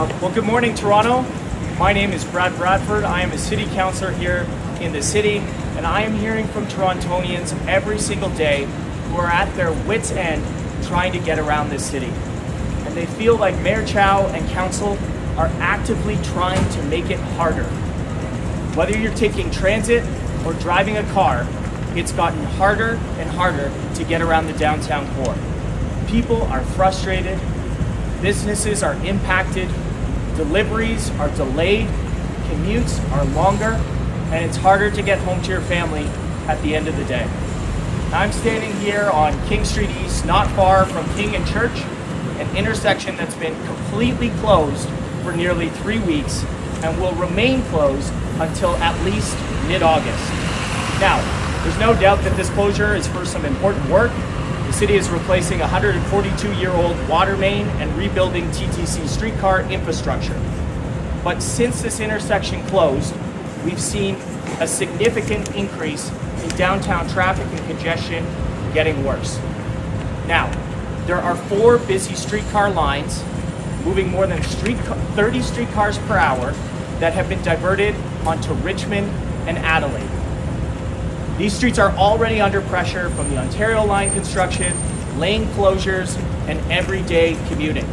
Well, good morning, Toronto. My name is Brad Bradford. I am a city councillor here in the city, and I am hearing from Torontonians every single day who are at their wits' end trying to get around this city. And they feel like Mayor Chow and council are actively trying to make it harder. Whether you're taking transit or driving a car, it's gotten harder and harder to get around the downtown core. People are frustrated, businesses are impacted, deliveries are delayed, commutes are longer, and it's harder to get home to your family at the end of the day. I'm standing here on King Street East, not far from King and Church, an intersection that's been completely closed for nearly 3 weeks and will remain closed until at least mid-August. Now, there's no doubt that this closure is for some important work. The city is replacing a 142-year-old water main and rebuilding TTC streetcar infrastructure. But since this intersection closed, we've seen a significant increase in downtown traffic and congestion getting worse. Now, there are 4 busy streetcar lines moving more than 30 streetcars per hour that have been diverted onto Richmond and Adelaide. These streets are already under pressure from the Ontario Line construction, lane closures, and everyday commuting.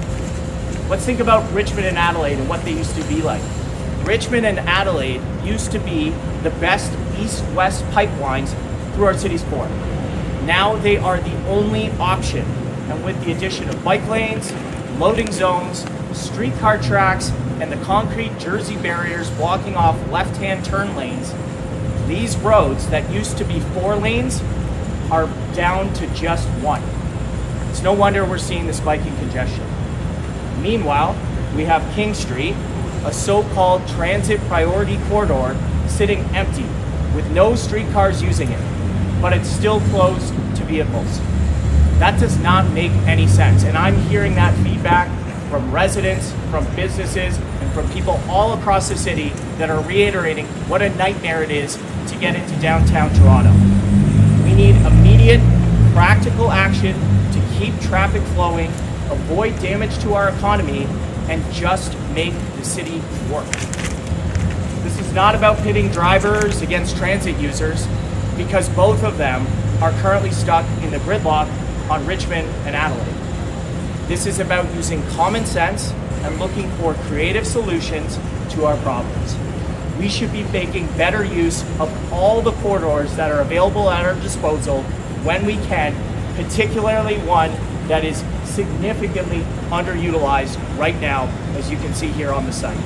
Let's think about Richmond and Adelaide and what they used to be like. Richmond and Adelaide used to be the best east-west pipelines through our city's core. Now they are the only option, and with the addition of bike lanes, loading zones, streetcar tracks, and the concrete Jersey barriers blocking off left-hand turn lanes, these roads that used to be 4 lanes are down to just 1. It's no wonder we're seeing the spike in congestion. Meanwhile, we have King Street, a so-called transit priority corridor, sitting empty with no streetcars using it, but it's still closed to vehicles. That does not make any sense, and I'm hearing that feedback from residents, from businesses, and from people all across the city that are reiterating what a nightmare it is to get into downtown Toronto. We need immediate, practical action to keep traffic flowing, avoid damage to our economy, and just make the city work. This is not about pitting drivers against transit users, because both of them are currently stuck in the gridlock on Richmond and Adelaide. This is about using common sense and looking for creative solutions to our problems. We should be making better use of all the corridors that are available at our disposal when we can, particularly one that is significantly underutilized right now, as you can see here on the site.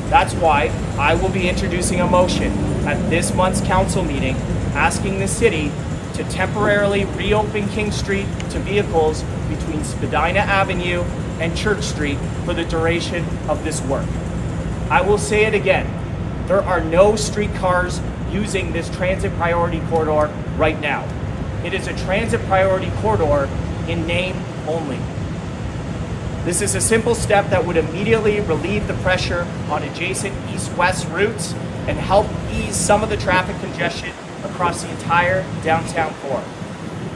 That's why I will be introducing a motion at this month's council meeting asking the city to temporarily reopen King Street to vehicles between Spadina Avenue and Church Street for the duration of this work. I will say it again, there are no streetcars using this transit priority corridor right now. It is a transit priority corridor in name only. This is a simple step that would immediately relieve the pressure on adjacent east-west routes and help ease some of the traffic congestion across the entire downtown core.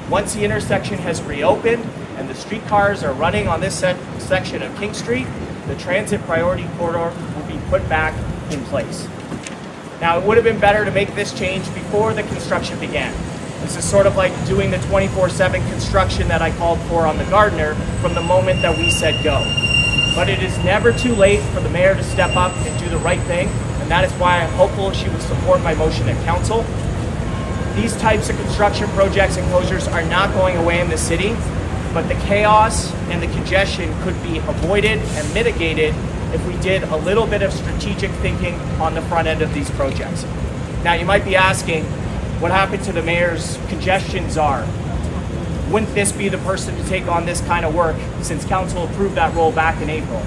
Once the intersection has reopened and the streetcars are running on this section of King Street, the transit priority corridor will be put back in place. Now, it would have been better to make this change before the construction began. This is sort of like doing the 24/7 construction that I called for on the Gardiner from the moment that we said go. But it is never too late for the mayor to step up and do the right thing, and that is why I'm hopeful she will support my motion at council. These types of construction projects and closures are not going away in the city, but the chaos and the congestion could be avoided and mitigated if we did a little bit of strategic thinking on the front end of these projects. Now, you might be asking, what happened to the mayor's congestion czar? Wouldn't this be the person to take on this kind of work since council approved that role back in April?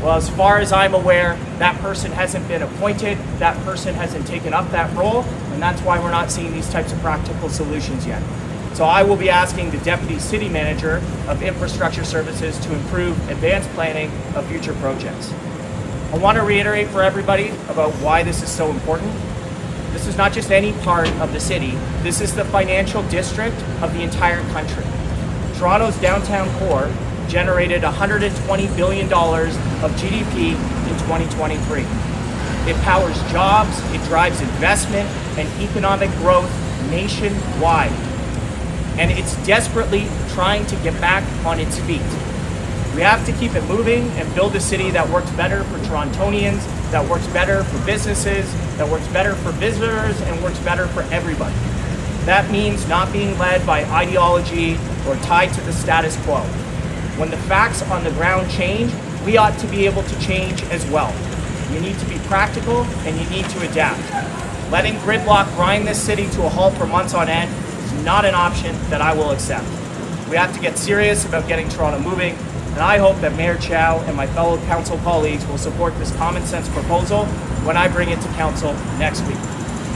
Well, as far as I'm aware, that person hasn't been appointed, that person hasn't taken up that role, and that's why we're not seeing these types of practical solutions yet. So I will be asking the Deputy City Manager of Infrastructure Services to improve advanced planning of future projects. I want to reiterate for everybody about why this is so important. This is not just any part of the city, this is the financial district of the entire country. Toronto's downtown core generated $120 billion of GDP in 2023. It powers jobs, it drives investment and economic growth nationwide. And it's desperately trying to get back on its feet. We have to keep it moving and build a city that works better for Torontonians, that works better for businesses, that works better for visitors, and works better for everybody. That means not being led by ideology or tied to the status quo. When the facts on the ground change, we ought to be able to change as well. You need to be practical and you need to adapt. Letting gridlock grind this city to a halt for months on end is not an option that I will accept. We have to get serious about getting Toronto moving, and I hope that Mayor Chow and my fellow council colleagues will support this common sense proposal when I bring it to council next week.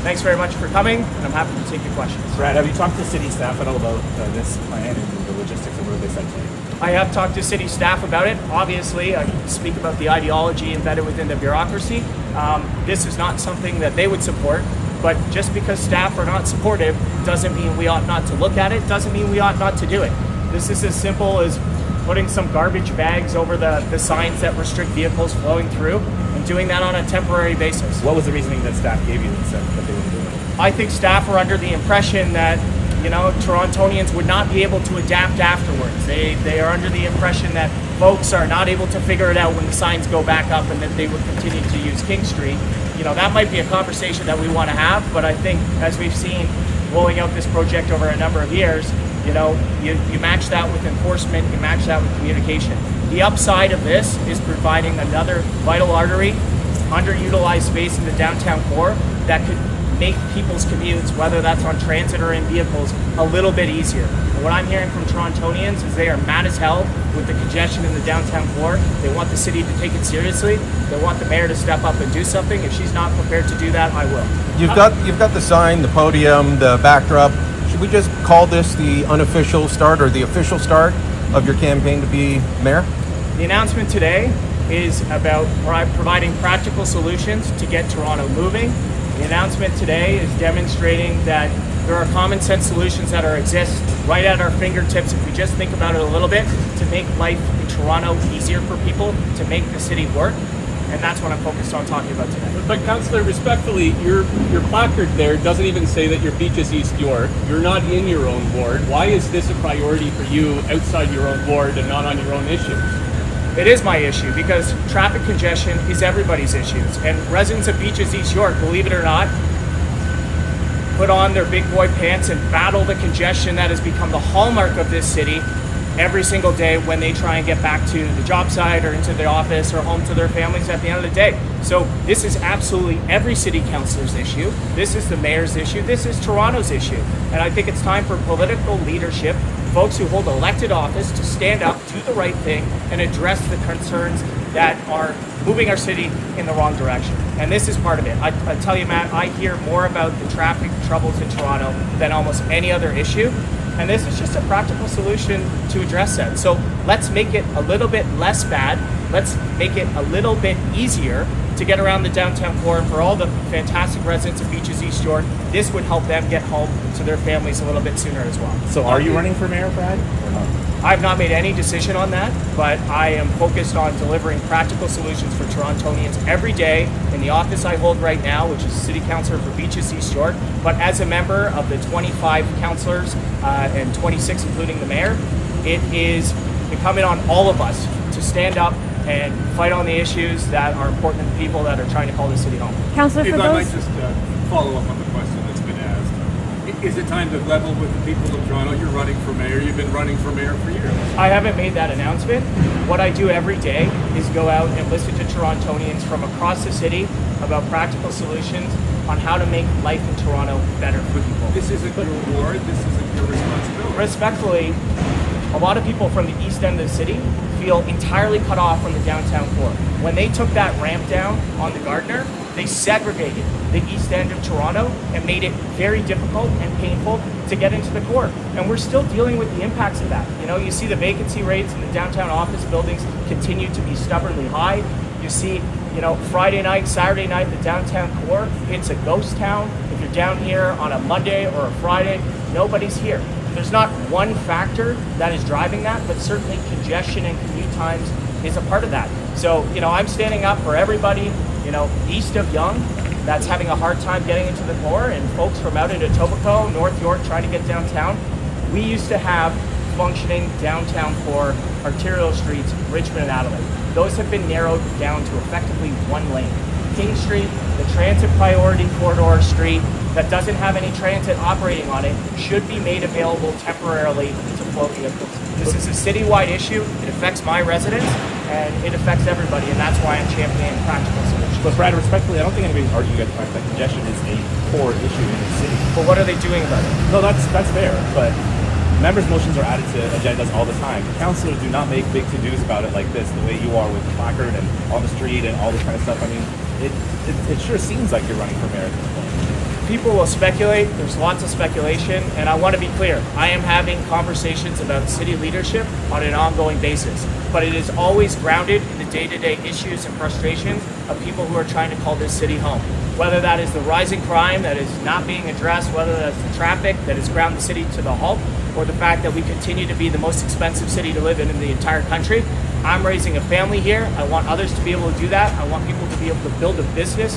Thanks very much for coming, and I'm happy to take your questions. Brad, have you talked to city staff at all about this plan and the logistics of what they said to you? I have talked to city staff about it. Obviously, I speak about the ideology embedded within the bureaucracy. This is not something that they would support, but just because staff are not supportive doesn't mean we ought not to look at it, doesn't mean we ought not to do it. This is as simple as putting some garbage bags over the signs that restrict vehicles flowing through and doing that on a temporary basis. What was the reasoning that staff gave you that said that they wouldn't do it? I think staff are under the impression that, Torontonians would not be able to adapt afterwards. They are under the impression that folks are not able to figure it out when the signs go back up and that they would continue to use King Street. That might be a conversation that we want to have, but I think as we've seen rolling out this project over a number of years, you match that with enforcement, you match that with communication. The upside of this is providing another vital artery, underutilized space in the downtown core that could make people's commutes, whether that's on transit or in vehicles, a little bit easier. And what I'm hearing from Torontonians is they are mad as hell with the congestion in the downtown core. They want the city to take it seriously. They want the mayor to step up and do something. If she's not prepared to do that, I will. You've got the sign, the podium, the backdrop. Should we just call this the unofficial start or the official start of your campaign to be mayor? The announcement today is about providing practical solutions to get Toronto moving. The announcement today is demonstrating that there are common sense solutions that exist right at our fingertips if we just think about it a little bit to make life in Toronto easier for people, to make the city work. And that's what I'm focused on talking about today. But Councillor, respectfully, your placard there doesn't even say that your beach is East York. You're not in your own ward. Why is this a priority for you outside your own ward and not on your own issues? It is my issue because traffic congestion is everybody's issues. And residents of Beaches East York, believe it or not, put on their big boy pants and battle the congestion that has become the hallmark of this city every single day when they try and get back to the job site or into the office or home to their families at the end of the day. So this is absolutely every city councilor's issue. This is the mayor's issue. This is Toronto's issue. And I think it's time for political leadership, folks who hold elected office, to stand up, do the right thing, and address the concerns that are moving our city in the wrong direction. And this is part of it. I tell you, Matt, I hear more about the traffic troubles in Toronto than almost any other issue. And this is just a practical solution to address that. So let's make it a little bit less bad. Let's make it a little bit easier to get around the downtown core. And for all the fantastic residents of Beaches East York, this would help them get home to their families a little bit sooner as well. So are you running for mayor, Brad, or not? I've not made any decision on that, but I am focused on delivering practical solutions for Torontonians every day in the office I hold right now, which is City Councillor for Beaches East York. But as a member of the 25 councillors and 26 including the mayor, it is incumbent on all of us to stand up and fight on the issues that are important to the people that are trying to call the city home. Councillor, If I might just follow up on the question that's been asked. Is it time to level with the people of Toronto? You're running for mayor. You've been running for mayor for years. I haven't made that announcement. What I do every day is go out and listen to Torontonians from across the city about practical solutions on how to make life in Toronto better for people. This isn't your ward. This isn't your responsibility. Respectfully, a lot of people from the east end of the city feel entirely cut off from the downtown core. When they took that ramp down on the Gardner, they segregated the east end of Toronto and made it very difficult and painful to get into the core. And we're still dealing with the impacts of that. You see the vacancy rates in the downtown office buildings continue to be stubbornly high. You see, Friday night, Saturday night, the downtown core, it's a ghost town. If you're down here on a Monday or a Friday, nobody's here. there's not one factor that is driving that, but certainly congestion and commute times is a part of that. So, I'm standing up for everybody, east of Yonge that's having a hard time getting into the core, and folks from out into Etobicoke, North York trying to get downtown. We used to have functioning downtown core arterial streets, Richmond and Adelaide. Those have been narrowed down to effectively one lane. King Street, the transit priority corridor street that doesn't have any transit operating on it, should be made available temporarily to flow vehicles. This is a citywide issue. It affects my residents and it affects everybody, and that's why I'm championing practical solutions. But Brad, respectfully, I don't think anybody's arguing against the fact that congestion is a core issue in the city. But what are they doing about it? No, that's fair, but members' motions are added to agendas all the time. Councillors do not make big to-dos about it like this, the way you are with the placard and on the street and all this kind of stuff. I mean, it sure seems like you're running for mayor at this point. People will speculate. There's lots of speculation, and I want to be clear. I am having conversations about city leadership on an ongoing basis, but it is always grounded in the day-to-day issues and frustrations of people who are trying to call this city home. Whether that is the rising crime that is not being addressed, whether that's the traffic that has ground the city to the halt, or the fact that we continue to be the most expensive city to live in the entire country. I'm raising a family here. I want others to be able to do that. I want people to be able to build a business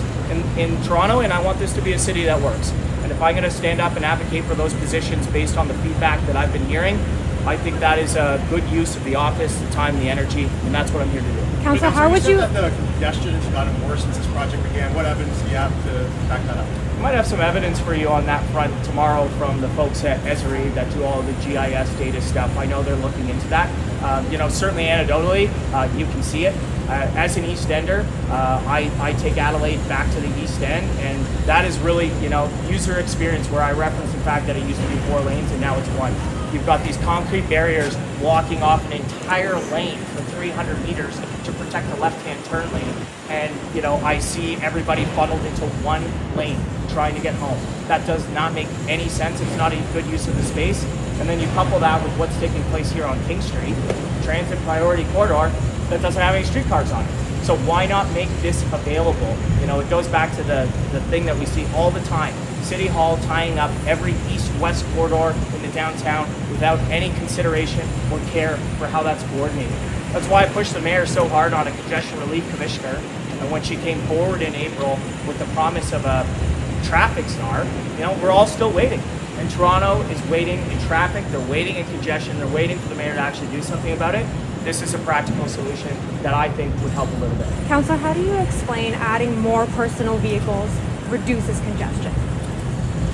in Toronto, and I want this to be a city that works. And if I'm going to stand up and advocate for those positions based on the feedback that I've been hearing, I think that is a good use of the office, the time, the energy, and that's what I'm here to do. Councillor, how would you... said that the congestion has gotten worse since this project began. What evidence do you have to back that up? I might have some evidence for you on that front tomorrow from the folks at Esri that do all the GIS data stuff. I know they're looking into that. Certainly anecdotally, you can see it. As an East Ender, I take Adelaide back to the East End, and that is really, user experience where I reference the fact that it used to be 4 lanes and now it's 1. You've got these concrete barriers blocking off an entire lane for 300 meters to protect the left-hand turn lane. And, I see everybody funneled into one lane trying to get home. That does not make any sense. It's not a good use of the space. And then you couple that with what's taking place here on King Street, transit priority corridor that doesn't have any streetcars on it. So why not make this available? It goes back to the thing that we see all the time. City Hall tying up every east-west corridor in the downtown without any consideration or care for how that's coordinated. That's why I pushed the mayor so hard on a congestion relief commissioner. And when she came forward in April with the promise of a traffic czar, we're all still waiting. And Toronto is waiting in traffic, they're waiting in congestion, they're waiting for the mayor to actually do something about it. This is a practical solution that I think would help a little bit. Councillor, how do you explain adding more personal vehicles reduces congestion?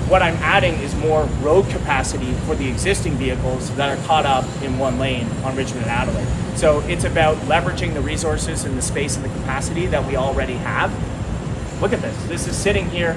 What I'm adding is more road capacity for the existing vehicles that are caught up in one lane on Richmond and Adelaide. So it's about leveraging the resources and the space and the capacity that we already have. Look at this. This is sitting here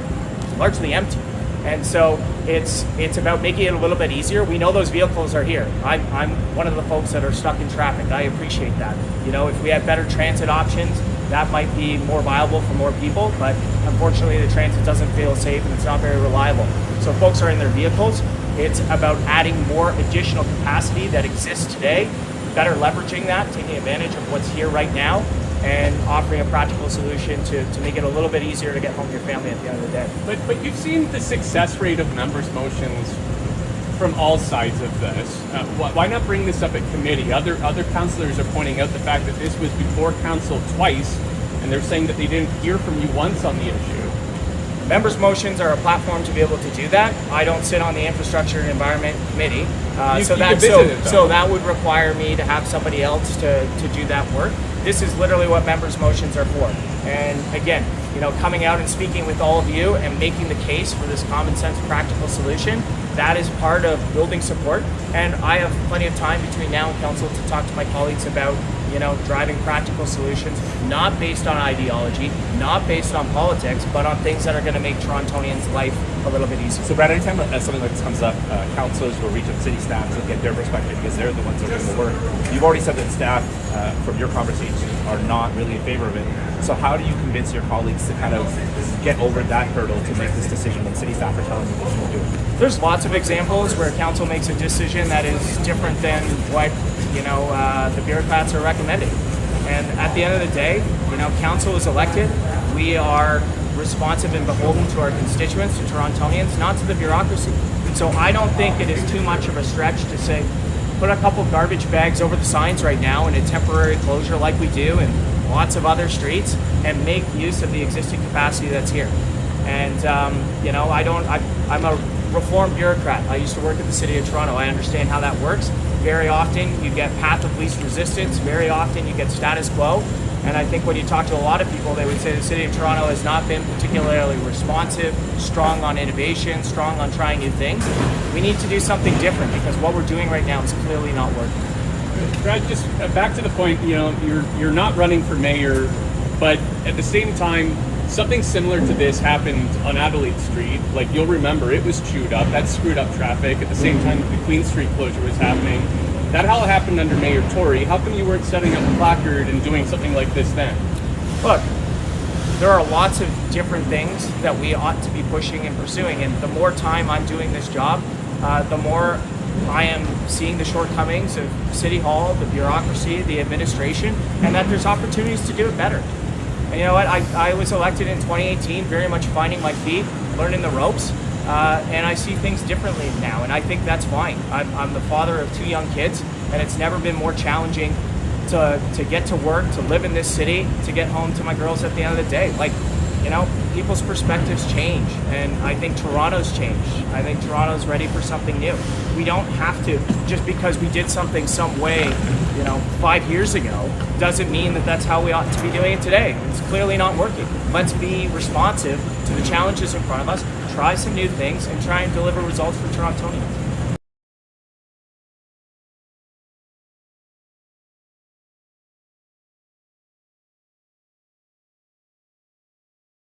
largely empty. And so it's about making it a little bit easier. We know those vehicles are here. I'm one of the folks that are stuck in traffic. I appreciate that. If we had better transit options, that might be more viable for more people, but unfortunately the transit doesn't feel safe and it's not very reliable. So folks are in their vehicles. It's about adding more additional capacity that exists today, better leveraging that, taking advantage of what's here right now, and offering a practical solution to make it a little bit easier to get home to your family at the end of the day. But you've seen the success rate of members' motions from all sides of this. Why not bring this up at committee? Other councillors are pointing out the fact that this was before council twice, and they're saying that they didn't hear from you once on the issue. Members' motions are a platform to be able to do that. I don't sit on the Infrastructure and Environment Committee, so that would require me to have somebody else to do that work. This is literally what members' motions are for. And again, coming out and speaking with all of you and making the case for this common sense practical solution, that is part of building support. And I have plenty of time between now and council to talk to my colleagues about driving practical solutions, not based on ideology, not based on politics, but on things that are going to make Torontonians' life a little bit easier. So Brad, anytime something like this comes up, councillors will reach out to city staff to get their perspective because they're the ones that are doing the work. You've already said that staff, from your conversations, are not really in favor of it. So how do you convince your colleagues to kind of get over that hurdle to make this decision when city staff are telling you they shouldn't do it? There's lots of examples where council makes a decision that is different than what the bureaucrats are recommending. And at the end of the day, council is elected. We are responsive and beholden to our constituents, to Torontonians, not to the bureaucracy. And so I don't think it is too much of a stretch to say, put a couple garbage bags over the signs right now in a temporary closure like we do in lots of other streets, and make use of the existing capacity that's here. And you know, I'm a reformed bureaucrat. I used to work at the City of Toronto. I understand how that works. Very often you get path of least resistance. Very often you get status quo. And I think when you talk to a lot of people, they would say the City of Toronto has not been particularly responsive, strong on innovation, strong on trying new things. We need to do something different, because what we're doing right now is clearly not working. Brad, just back to the point, you know, you're not running for mayor, but at the same time, something similar to this happened on Adelaide Street. Like, you'll remember, it was chewed up. That screwed up traffic. At the same time, the Queen Street closure was happening. That all happened under Mayor Tory. How come you weren't setting up a placard and doing something like this then? Look, there are lots of different things that we ought to be pushing and pursuing, and the more time I'm doing this job, the more I am seeing the shortcomings of City Hall, the bureaucracy, the administration, and that there's opportunities to do it better. And you know what? I was elected in 2018, very much finding my feet, learning the ropes, and I see things differently now, and I think that's fine. I'm the father of 2 young kids, and it's never been more challenging to get to work, to live in this city, to get home to my girls at the end of the day. Like, you know, people's perspectives change, and I think Toronto's changed. I think Toronto's ready for something new. We don't have to, just because we did something some way, you know, 5 years ago, doesn't mean that that's how we ought to be doing it today. It's clearly not working. Let's be responsive to the challenges in front of us, try some new things, and try and deliver results for Torontonians.